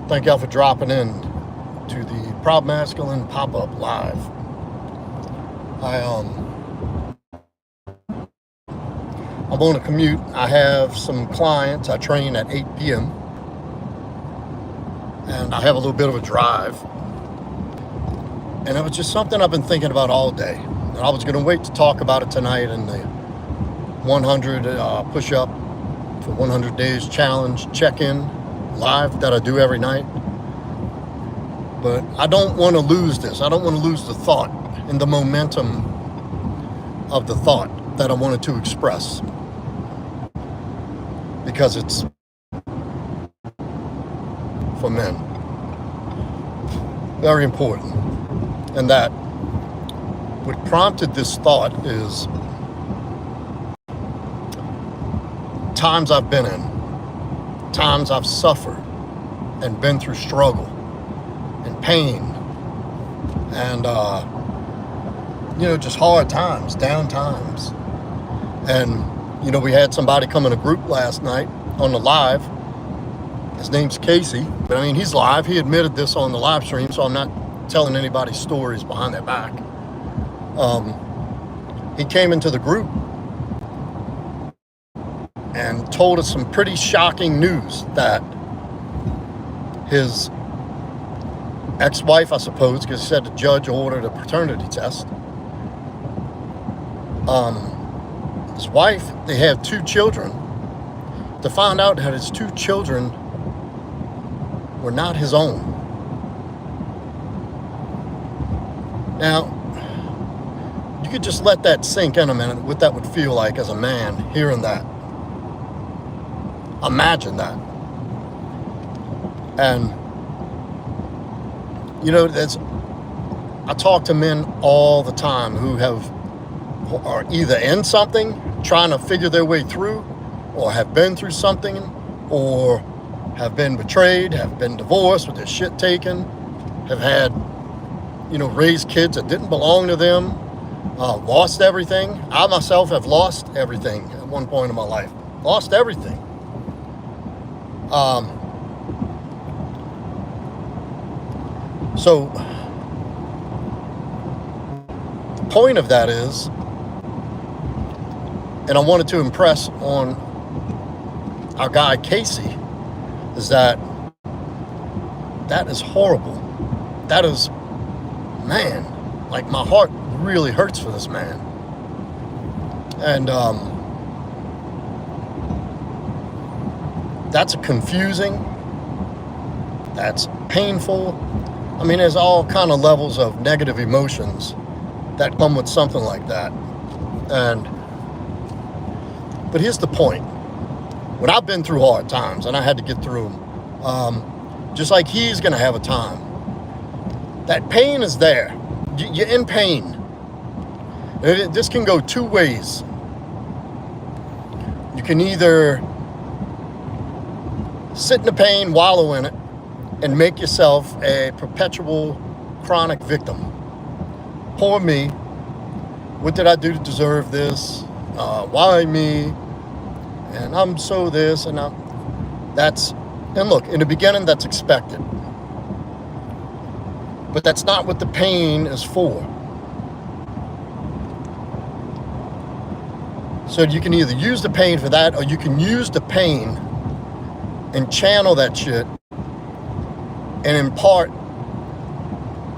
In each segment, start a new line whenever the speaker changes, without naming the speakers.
Thank y'all for dropping in to the Proudmasculine pop-up live. I'm on a commute. I have some clients. I train at 8 p.m. and I have a little bit of a drive. And it was just something I've been thinking about all day. And I was going to wait to talk about it tonight in the 100 push-up for 100 days challenge check-in live that I do every night. But I don't want to lose this. I don't want to lose the thought and the momentum of the thought that I wanted to express, because it's for men. Very important. And that what prompted this thought is times I've been in, times I've suffered and been through struggle and pain and just hard times, down times. And we had somebody come in a group last night on the live. His name's Casey, but he's live. He admitted this on the live stream, so I'm not telling anybody's stories behind their back. He came into the group and told us some pretty shocking news that his ex-wife, I suppose, because he said the judge ordered a paternity test. His wife, they have 2 children. To find out that his 2 children were not his own. Now, you could just let that sink in a minute, what that would feel like as a man hearing that. Imagine that. And I talk to men all the time who are either in something, trying to figure their way through, or have been through something, or have been betrayed, have been divorced with their shit taken, have had, raised kids that didn't belong to them, lost everything. I myself have lost everything at one point in my life. Lost everything. So the point of that is, and I wanted to impress on our guy Casey, is that is horrible. That is, man, like my heart really hurts for this man. And that's confusing. That's painful. There's all kind of levels of negative emotions that come with something like that. But here's the point. When I've been through hard times, and I had to get through them, just like he's going to have a time, that pain is there. You're in pain. This can go 2 ways. You can either sit in the pain, wallow in it, and make yourself a perpetual chronic victim. Poor me. What did I do to deserve this? Why me? And I'm so this, and and look, in the beginning, that's expected. But that's not what the pain is for. So you can either use the pain for that, or you can use the pain and channel that shit and impart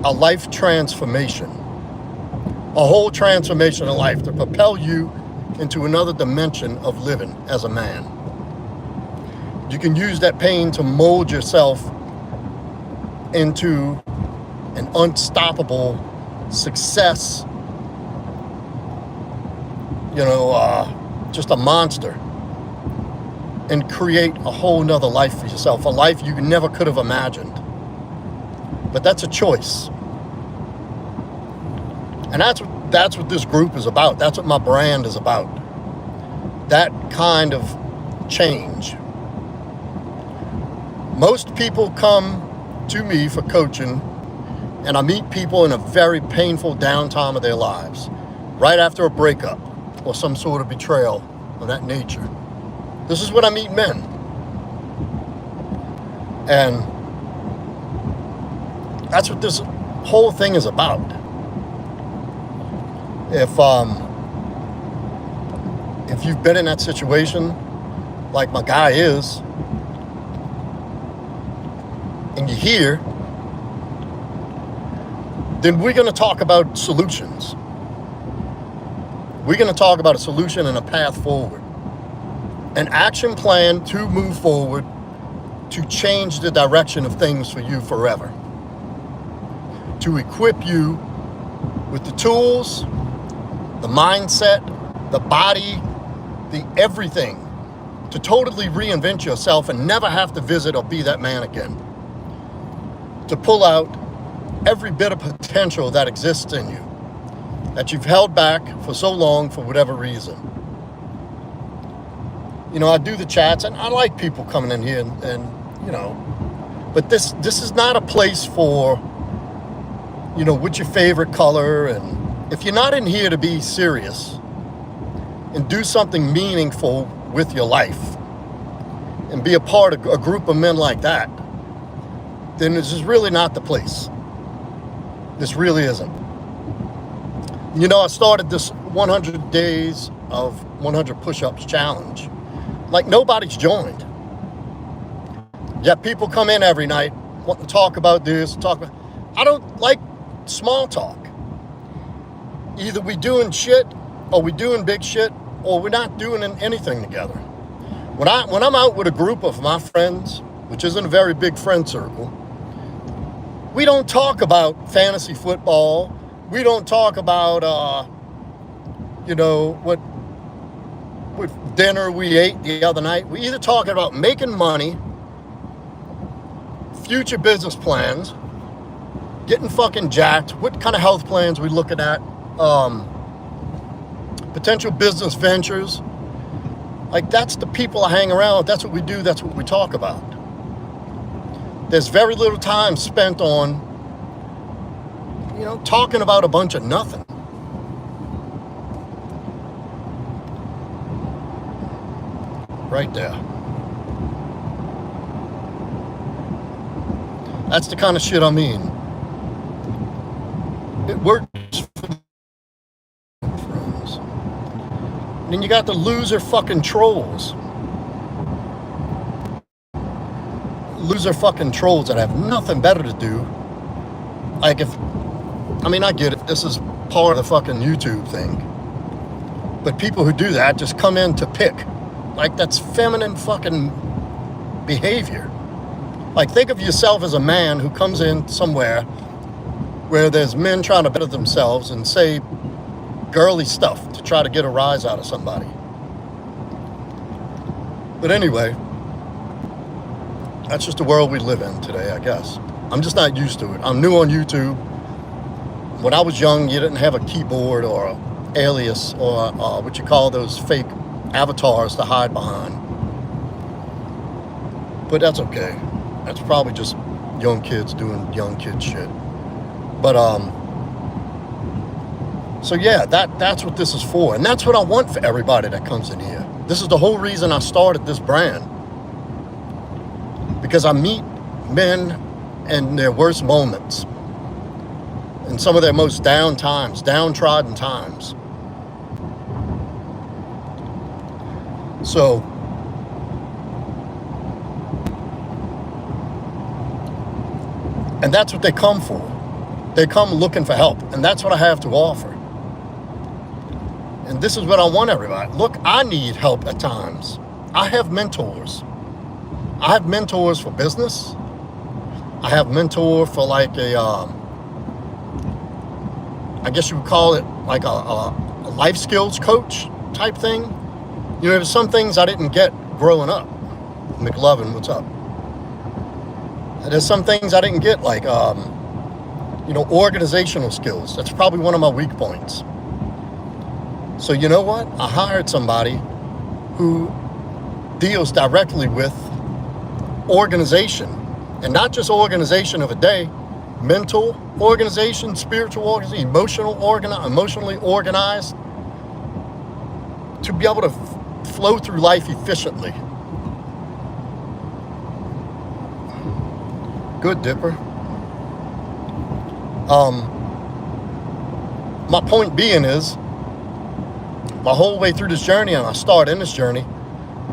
a life transformation, a whole transformation of life to propel you into another dimension of living as a man. You can use that pain to mold yourself into an unstoppable success, just a monster, and create a whole nother life for yourself, a life you never could have imagined. But that's a choice. And that's what this group is about. That's what my brand is about. That kind of change. Most people come to me for coaching, and I meet people in a very painful downtime of their lives, right after a breakup or some sort of betrayal of that nature. This is when I meet men. And That's what this whole thing is about. If you've been in that situation, like my guy is, and you're here, then we're going to talk about solutions. We're going to talk about a solution and a path forward. An action plan to move forward, to change the direction of things for you forever. To equip you with the tools, the mindset, the body, the everything, to totally reinvent yourself and never have to visit or be that man again. To pull out every bit of potential that exists in you, that you've held back for so long for whatever reason. You know, I do the chats, and I like people coming in here and you know, but this is not a place for, you know, what's your favorite color, and if you're not in here to be serious and do something meaningful with your life and be a part of a group of men like that, then this is really not the place. This really isn't. You know, I started this 100 days of 100 push-ups challenge. Like, nobody's joined. Yet people come in every night wanting to talk about this, I don't like small talk. Either we doing shit, or we doing big shit, or we're not doing anything together. When I'm out with a group of my friends, which isn't a very big friend circle, we don't talk about fantasy football. We don't talk about, you know, what dinner we ate the other night. We either talking about making money, future business plans, getting fucking jacked, what kind of health plans we looking at, potential business ventures. Like, that's the people I hang around with. That's what we do. That's what we talk about. There's very little time spent on, you know, talking about a bunch of nothing. Right there. That's the kind of shit I mean. It works for friends. And then you got the loser fucking trolls. Loser fucking trolls that have nothing better to do. Like, I get it. This is part of the fucking YouTube thing. But people who do that just come in to pick. Like, that's feminine fucking behavior. Like, think of yourself as a man who comes in somewhere where there's men trying to better themselves and say girly stuff to try to get a rise out of somebody. But anyway, that's just the world we live in today, I guess. I'm just not used to it. I'm new on YouTube. When I was young, you didn't have a keyboard or an alias or what you call those fake avatars to hide behind. But that's okay. That's probably just young kids doing young kid shit. But so yeah, that's what this is for, and that's what I want for everybody that comes in here. This is the whole reason I started this brand, because I meet men in their worst moments, in some of their most downtrodden times. So, and that's what they come for. They come looking for help, and that's what I have to offer. And this is what I want everybody. Look, I need help at times. I have mentors. I have mentors for business. I have mentor for like a, I guess you would call it like a life skills coach type thing. You know, there's some things I didn't get growing up. McLovin, what's up? There's some things I didn't get, like, you know, organizational skills. That's probably one of my weak points. So you know what? I hired somebody who deals directly with organization, and not just organization of a day, mental organization, spiritual organization, emotionally organized, to be able to flow through life efficiently. Good, Dipper. My point being is, my whole way through this journey, and I started in this journey,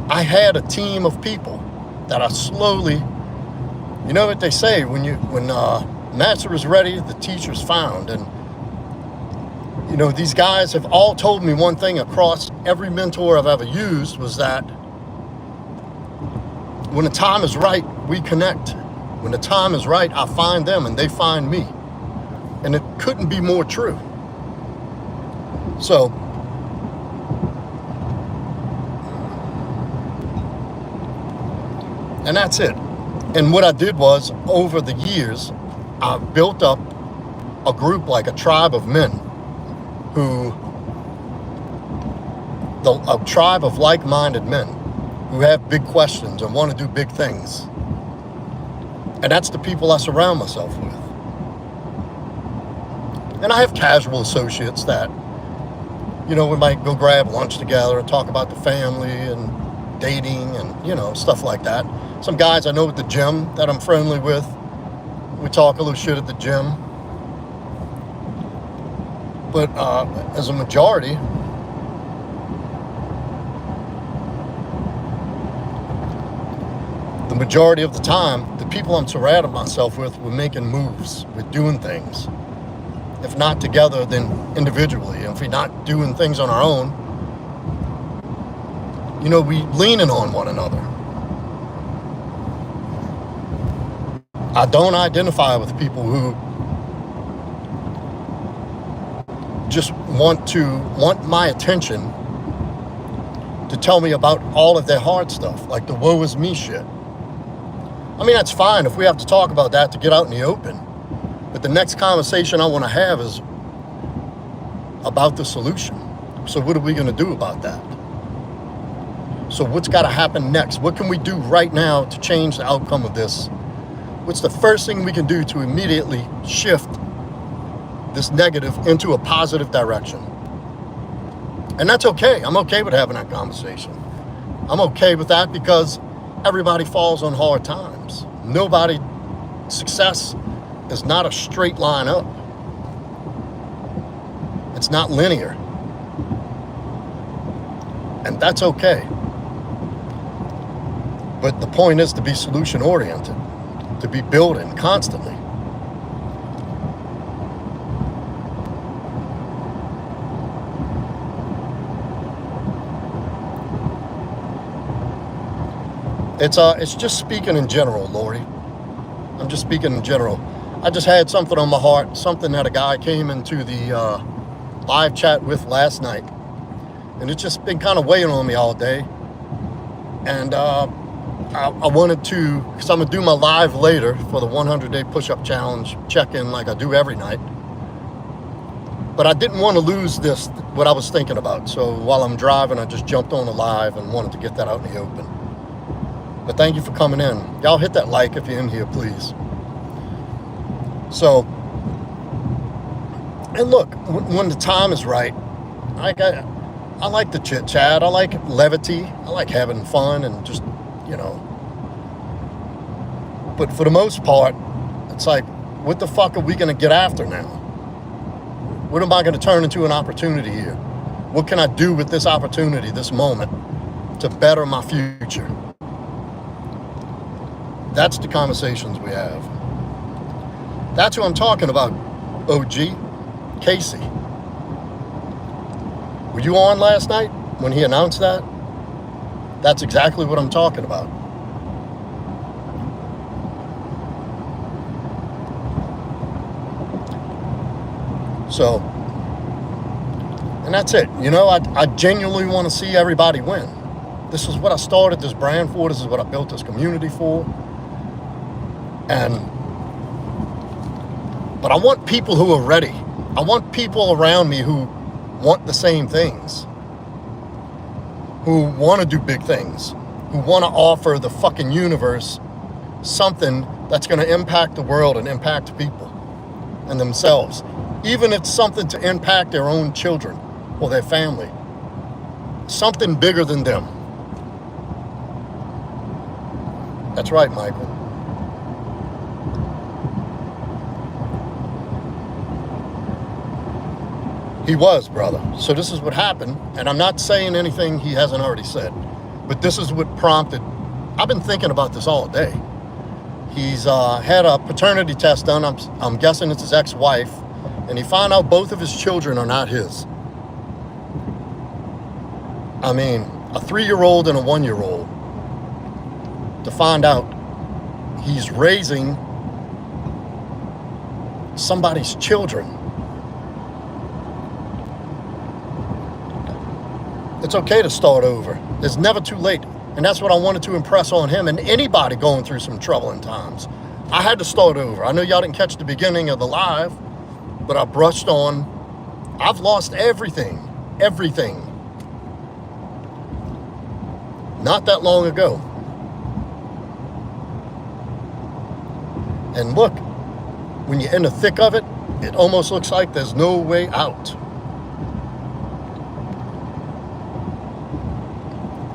I had a team of people that I slowly, you know what they say, when master is ready, the teacher's found. And you know, these guys have all told me one thing across every mentor I've ever used, was that when the time is right, we connect. When the time is right, I find them and they find me. And it couldn't be more true. So, and that's it. And what I did was, over the years, I built up a group, like a tribe of men, a tribe of like-minded men who have big questions and want to do big things. And that's the people I surround myself with. And I have casual associates that, you know, we might go grab lunch together and talk about the family and dating and, you know, stuff like that. Some guys I know at the gym that I'm friendly with, we talk a little shit at the gym. But as a majority, the majority of the time, the people I'm surrounding myself with, we're making moves, we're doing things. If not together, then individually. And if we're not doing things on our own, you know, we leaning on one another. I don't identify with people who just want my attention to tell me about all of their hard stuff, like the woe is me shit. I mean, that's fine if we have to talk about that to get out in the open. But the next conversation I want to have is about the solution. So what are we going to do about that? So what's got to happen next? What can we do right now to change the outcome of this? What's the first thing we can do to immediately shift this negative into a positive direction? And that's okay. I'm okay with having that conversation. I'm okay with that because everybody falls on hard times. Success is not a straight line up. It's not linear. And that's okay. But the point is to be solution oriented, to be building constantly. It's just speaking in general, Lori. I'm just speaking in general. I just had something on my heart, something that a guy came into the live chat with last night. And it's just been kind of weighing on me all day. And I wanted to, because I'm going to do my live later for the 100-day push-up challenge, check-in like I do every night. But I didn't want to lose what I was thinking about. So while I'm driving, I just jumped on the live and wanted to get that out in the open. But thank you for coming in. Y'all hit that like if you're in here, please. So, and look, when the time is right, I like the chit chat. I like levity. I like having fun and just, you know. But for the most part, it's like, what the fuck are we going to get after now? What am I going to turn into an opportunity here? What can I do with this opportunity, this moment, to better my future? That's the conversations we have. That's who I'm talking about, OG, Casey. Were you on last night when he announced that? That's exactly what I'm talking about. So, and that's it. You know, I genuinely want to see everybody win. This is what I started this brand for. This is what I built this community for. But I want people who are ready. I want people around me who want the same things, who want to do big things, who want to offer the fucking universe something that's going to impact the world and impact people and themselves, even if it's something to impact their own children or their family, something bigger than them. That's right, Michael. He was, brother. So this is what happened. And I'm not saying anything he hasn't already said. But this is what prompted. I've been thinking about this all day. He's had a paternity test done. I'm guessing it's his ex-wife. And he found out both of his children are not his. I mean, a 3-year-old and a 1-year-old. To find out he's raising somebody's children. It's okay to start over. It's never too late. And that's what I wanted to impress on him and anybody going through some troubling times. I had to start over. I know y'all didn't catch the beginning of the live, but I brushed on. I've lost everything. Everything. Not that long ago. And look, when you're in the thick of it, it almost looks like there's no way out.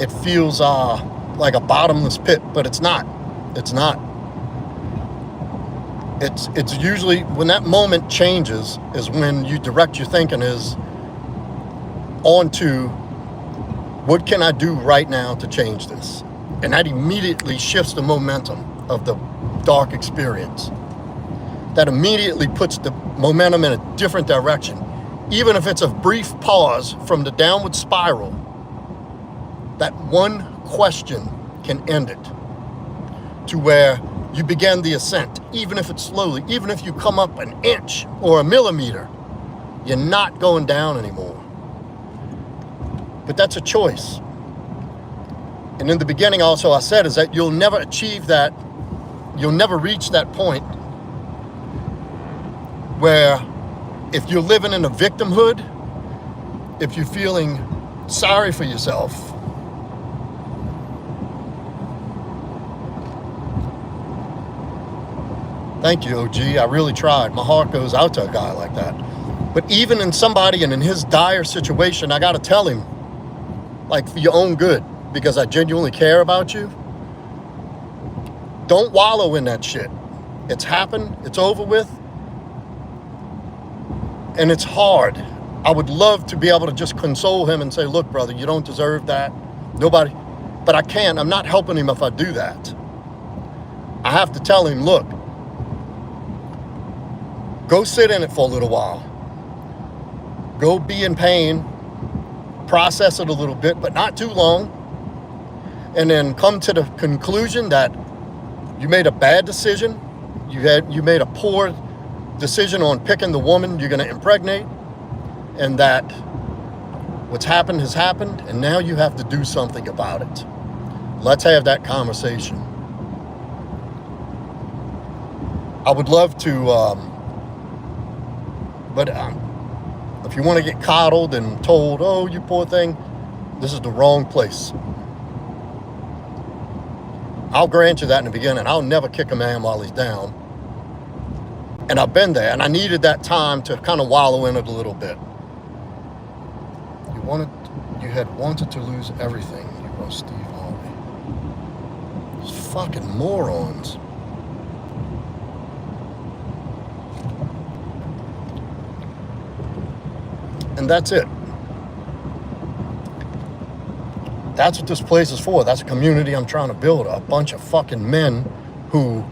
It feels like a bottomless pit, but it's not. It's not. It's usually when that moment changes is when you direct your thinking is onto what can I do right now to change this? And that immediately shifts the momentum of the dark experience. That immediately puts the momentum in a different direction. Even if it's a brief pause from the downward spiral, that one question can end it to where you begin the ascent, even if it's slowly, even if you come up an inch or a millimeter, you're not going down anymore. But that's a choice. And in the beginning also I said is that you'll never achieve that, you'll never reach that point where if you're living in a victimhood, if you're feeling sorry for yourself, thank you, OG. I really tried. My heart goes out to a guy like that. But even in somebody and in his dire situation, I got to tell him, like, for your own good, because I genuinely care about you, don't wallow in that shit. It's happened. It's over with. And it's hard. I would love to be able to just console him and say, look, brother, you don't deserve that. Nobody. But I can't. I'm not helping him if I do that. I have to tell him, look, go sit in it for a little while. Go be in pain. Process it a little bit, but not too long. And then come to the conclusion that you made a bad decision. You made a poor decision on picking the woman you're going to impregnate. And that what's happened has happened. And now you have to do something about it. Let's have that conversation. I would love to, but if you want to get coddled and told, oh, you poor thing, this is the wrong place. I'll grant you that in the beginning. I'll never kick a man while he's down. And I've been there, and I needed that time to kind of wallow in it a little bit. You had wanted to lose everything. You were Steve Harvey. These fucking morons. And that's it. That's what this place is for. That's a community I'm trying to build. A bunch of fucking men who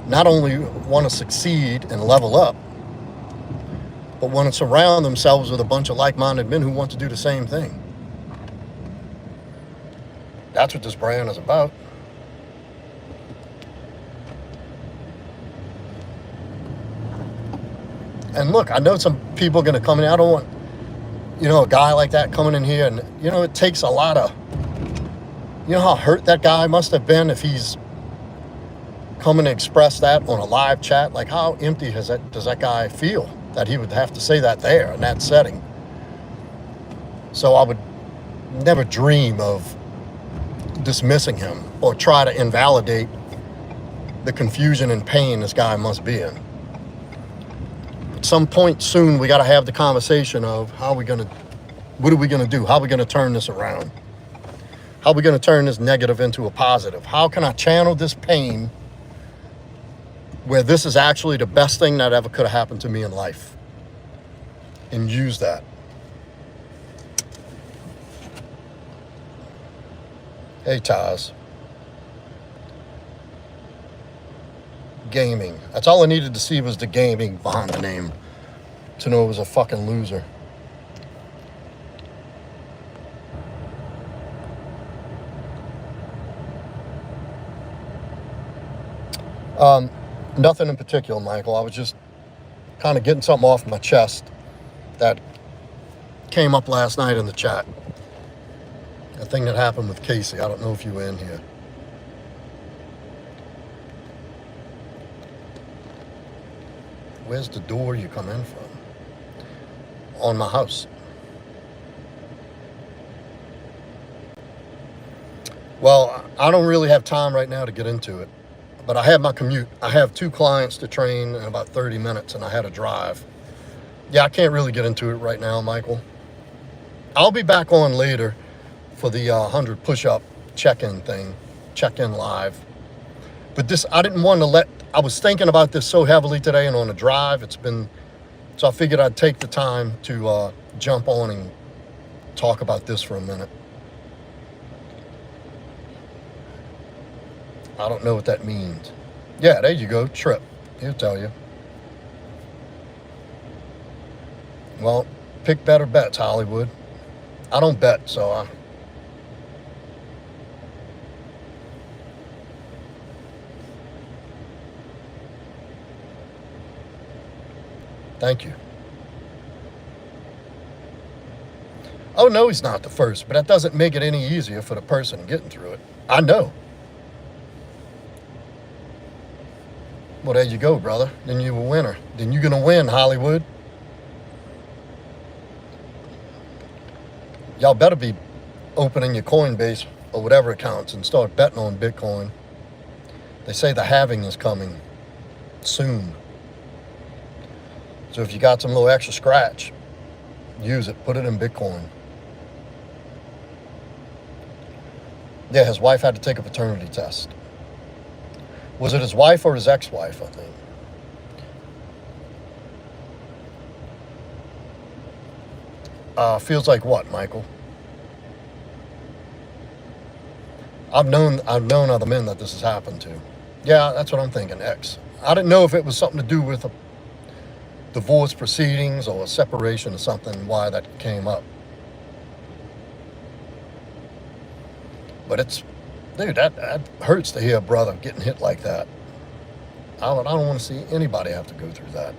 not only want to succeed and level up, but want to surround themselves with a bunch of like-minded men who want to do the same thing. That's what this brand is about. And look, I know some people are going to come in. I don't want, a guy like that coming in here. And, it takes a lot of, how hurt that guy must have been if he's coming to express that on a live chat. Like, how empty does that guy feel that he would have to say that there in that setting? So I would never dream of dismissing him or try to invalidate the confusion and pain this guy must be in. At some point soon, we got to have the conversation of what are we going to do? How are we going to turn this around? How are we going to turn this negative into a positive? How can I channel this pain where this is actually the best thing that ever could have happened to me in life? and use that. Hey, Taz. Gaming. That's all I needed to see was the gaming behind the name to know it was a fucking loser. Nothing in particular, Michael. I was just kind of getting something off my chest that came up last night in the chat. A thing that happened with Casey. I don't know if you were in here. Where's the door you come in from? On my house. Well, I don't really have time right now to get into it, but I have my commute. I have 2 clients to train in about 30 minutes, and I had a drive. Yeah, I can't really get into it right now, Michael. I'll be back on later for the 100 push-up check-in thing, check-in live. But this, I didn't want to I was thinking about this so heavily today and on the drive. So I figured I'd take the time to jump on and talk about this for a minute. I don't know what that means. Yeah, there you go, trip. He'll tell you. Well, pick better bets, Hollywood. I don't bet, so thank you. Oh, no, he's not the first, but that doesn't make it any easier for the person getting through it. I know. Well, there you go, brother. Then you're a winner. Then you're going to win, Hollywood. Y'all better be opening your Coinbase or whatever accounts and start betting on Bitcoin. They say the halving is coming soon. So if you got some little extra scratch, use it. Put it in Bitcoin. Yeah, his wife had to take a paternity test. Was it his wife or his ex-wife, I think? Feels like what, Michael? I've known other men that this has happened to. Yeah, that's what I'm thinking, ex. I didn't know if it was something to do with a divorce proceedings or a separation or something, why that came up. But it's, dude, that hurts to hear a brother getting hit like that. I don't want to see anybody have to go through that.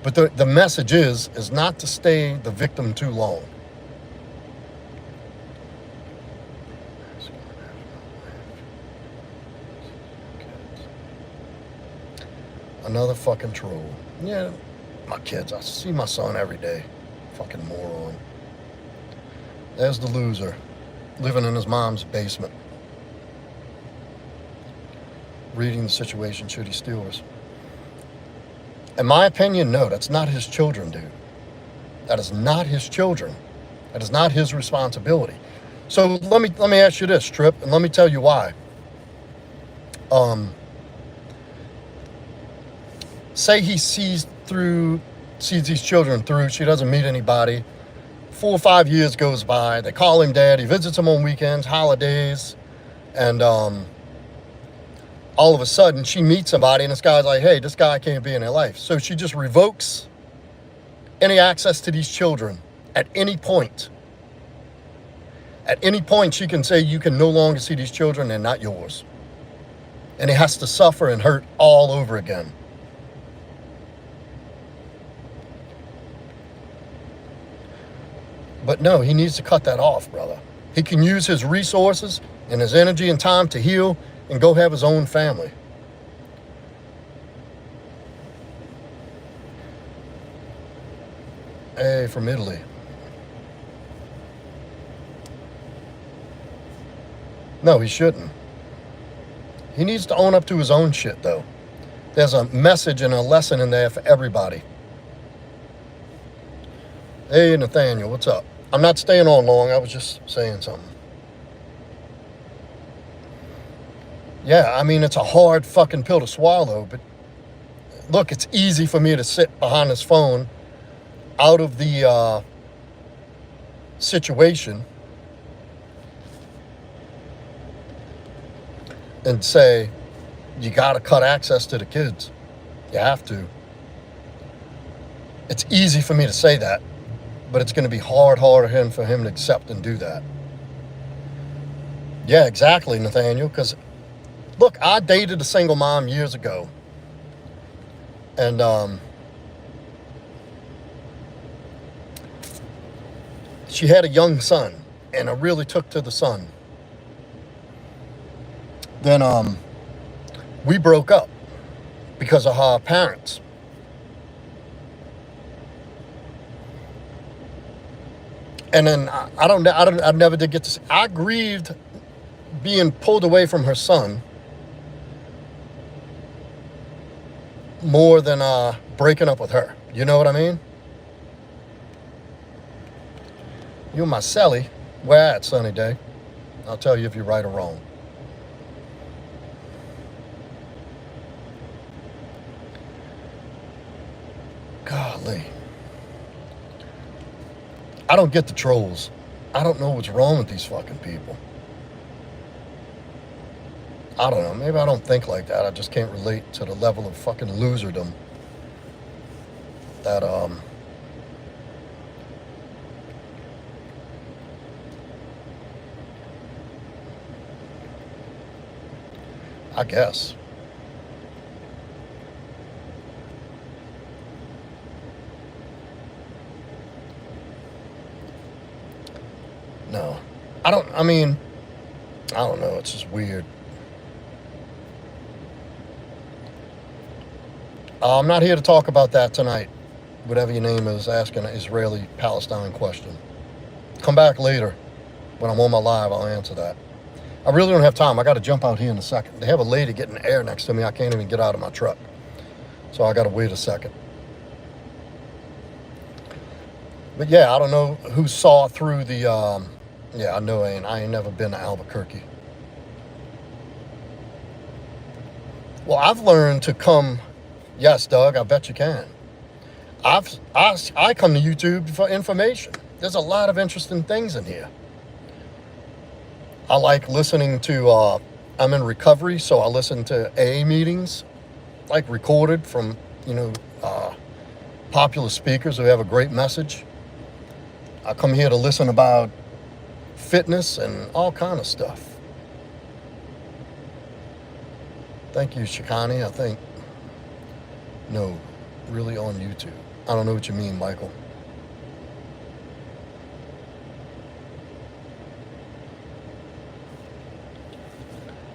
But the message is not to stay the victim too long. Another fucking troll. Yeah, my kids. I see my son every day. Fucking moron. There's the loser, living in his mom's basement. Reading the situation, should he steal hers? In my opinion, no, that's not his children, dude. That is not his children. That is not his responsibility. So let me ask you this, Trip, and let me tell you why. Say he sees these children through, she doesn't meet anybody. 4 or 5 years goes by, they call him dad, he visits them on weekends, holidays, and all of a sudden she meets somebody and this guy's like, hey, this guy can't be in their life. So she just revokes any access to these children at any point. At any point she can say you can no longer see these children, they're not yours. And he has to suffer and hurt all over again. But no, he needs to cut that off, brother. He can use his resources and his energy and time to heal and go have his own family. Hey, from Italy. No, he shouldn't. He needs to own up to his own shit, though. There's a message and a lesson in there for everybody. Hey, Nathaniel, what's up? I'm not staying on long. I was just saying something. Yeah, I mean, it's a hard fucking pill to swallow, but look, it's easy for me to sit behind this phone out of the situation and say, you got to cut access to the kids. You have to. It's easy for me to say that, but it's going to be harder for him to accept and do that. Yeah, exactly, Nathaniel, because, look, I dated a single mom years ago, and she had a young son, and I really took to the son. Then we broke up because of her parents. And then I never did get to see. I grieved being pulled away from her son more than breaking up with her. You know what I mean? You my Sally. Where at, Sunny Day? I'll tell you if you're right or wrong. Golly. I don't get the trolls. I don't know what's wrong with these fucking people. I don't know. Maybe I don't think like that. I just can't relate to the level of fucking loserdom that I guess. No. I don't know. It's just weird. I'm not here to talk about that tonight. Whatever your name is, asking an Israeli-Palestine question. Come back later. When I'm on my live, I'll answer that. I really don't have time. I got to jump out here in a second. They have a lady getting air next to me. I can't even get out of my truck. So I got to wait a second. But yeah, I don't know who saw through the... yeah, I know I ain't never been to Albuquerque. Well, I've learned to come... Yes, Doug, I bet you can. I come to YouTube for information. There's a lot of interesting things in here. I like listening to... I'm in recovery, so I listen to AA meetings, like recorded from, popular speakers who have a great message. I come here to listen about fitness and all kind of stuff. Thank you, Shikani, I think. No, really on YouTube. I don't know what you mean, Michael.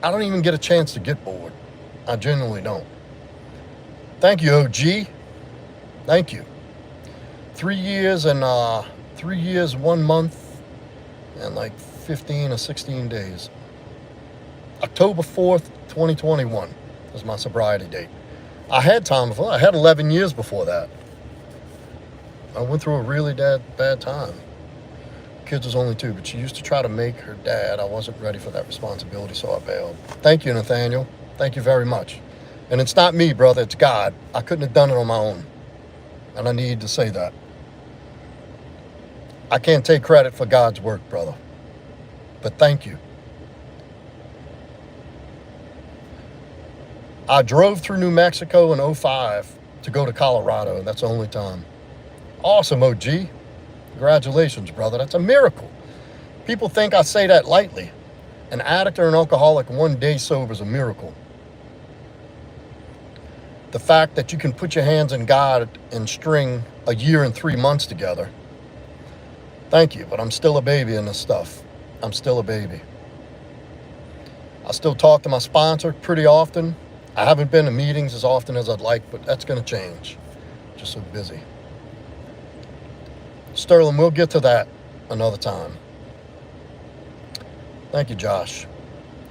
I don't even get a chance to get bored. I genuinely don't. Thank you, OG. Thank you. 3 years and 3 years, 1 month, and like 15 or 16 days. October 4th, 2021 was my sobriety date. I had time before. I had 11 years before that. I went through a really bad time. Kids was only 2, but she used to try to make her dad. I wasn't ready for that responsibility, so I bailed. Thank you, Nathaniel. Thank you very much. And it's not me, brother. It's God. I couldn't have done it on my own. And I need to say that. I can't take credit for God's work, brother. But thank you. I drove through New Mexico in 2005 to go to Colorado. That's the only time. Awesome, OG. Congratulations, brother. That's a miracle. People think I say that lightly. An addict or an alcoholic 1 day sober is a miracle. The fact that you can put your hands in God and string a year and 3 months together. Thank you, but I'm still a baby in this stuff. I'm still a baby. I still talk to my sponsor pretty often. I haven't been to meetings as often as I'd like, but that's going to change. Just so busy. Sterling, we'll get to that another time. Thank you, Josh.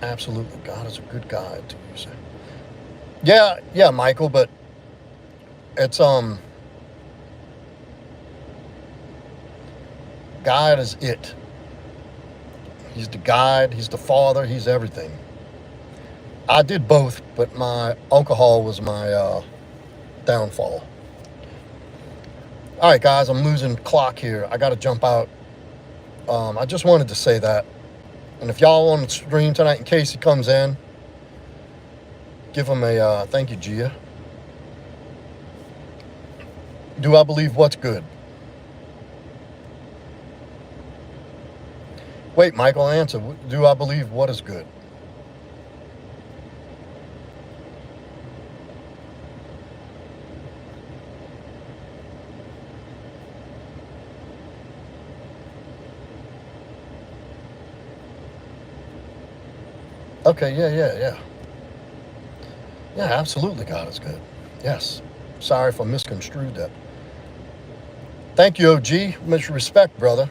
Absolutely. God is a good guide to use it. Yeah, Michael, but it's, God is it. He's the guide, he's the father, he's everything. I did both, but my alcohol was my downfall. All right, guys, I'm losing clock here. I got to jump out. I just wanted to say that. And if y'all on the stream tonight, in case he comes in, give him a thank you, Gia. Do I believe what's good? Wait, Michael, answer. Do I believe what is good? Okay, yeah. Yeah, absolutely, God is good. Yes. Sorry if I misconstrued that. Thank you, OG. Much respect, brother.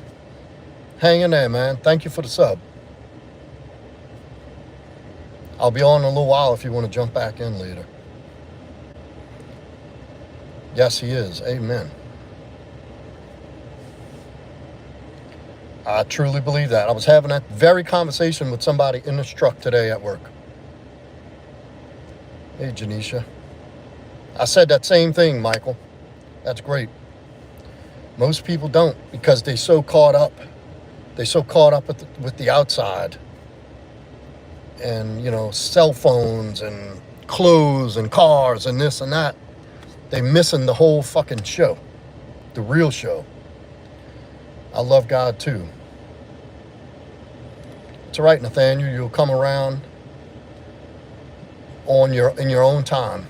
Hang in there, man. Thank you for the sub. I'll be on in a little while if you want to jump back in later. Yes, he is. Amen. I truly believe that. I was having that very conversation with somebody in this truck today at work. Hey, Janisha. I said that same thing, Michael. That's great. Most people don't because they're so caught up. They're so caught up with the outside. And, cell phones and clothes and cars and this and that. They're missing the whole fucking show. The real show. I love God too. It's all right, Nathaniel. You'll come around in your own time.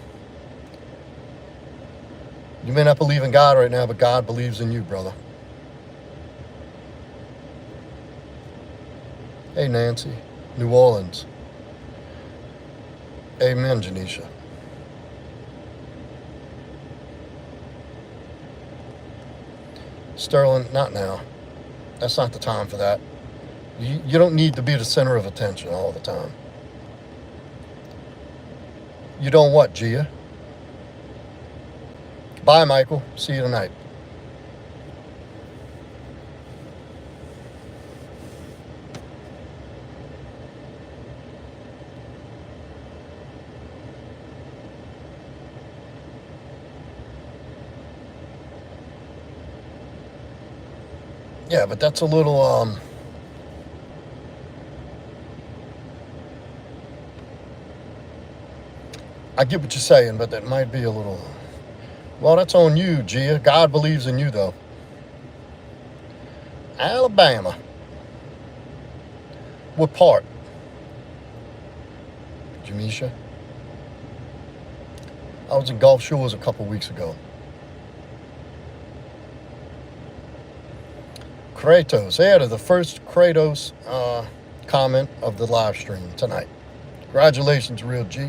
You may not believe in God right now, but God believes in you, brother. Hey, Nancy. New Orleans. Amen, Janisha. Sterling, not now. That's not the time for that. You don't need to be the center of attention all the time. You don't what, Gia? Bye, Michael. See you tonight. Yeah, but that's a little, I get what you're saying, but that might be a little, well, that's on you, Gia. God believes in you, though. Alabama. What part? Jamisha? I was in Gulf Shores a couple weeks ago. Kratos. Yeah, the first Kratos comment of the live stream tonight. Congratulations, Real G.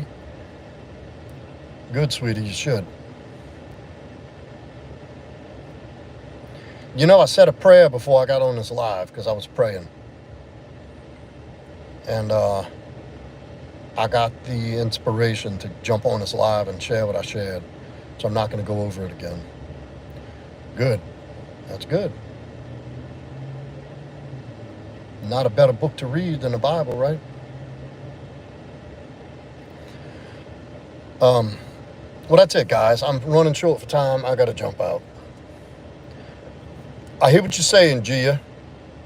Good, sweetie, you should. I said a prayer before I got on this live because I was praying. And I got the inspiration to jump on this live and share what I shared. So I'm not going to go over it again. Good. That's good. Not a better book to read than the Bible, right? Well, that's it, guys. I'm running short for time. I got to jump out. I hear what you're saying, Gia,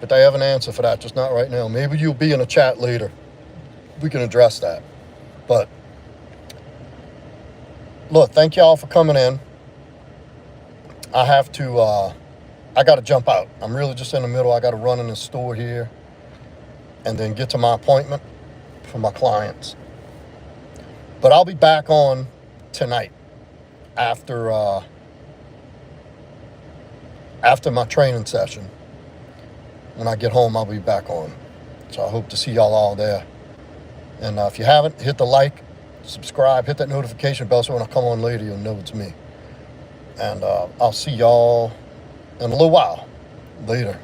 but I have an answer for that, just not right now. Maybe you'll be in a chat later. We can address that. But, look, thank y'all for coming in. I have to, I got to jump out. I'm really just in the middle. I got to run in the store here and then get to my appointment for my clients. But I'll be back on tonight after my training session. When I get home, I'll be back on. So I hope to see y'all all there. And if you haven't, hit the like, subscribe, hit that notification bell so when I come on later, you'll know it's me. And I'll see y'all in a little while. Later.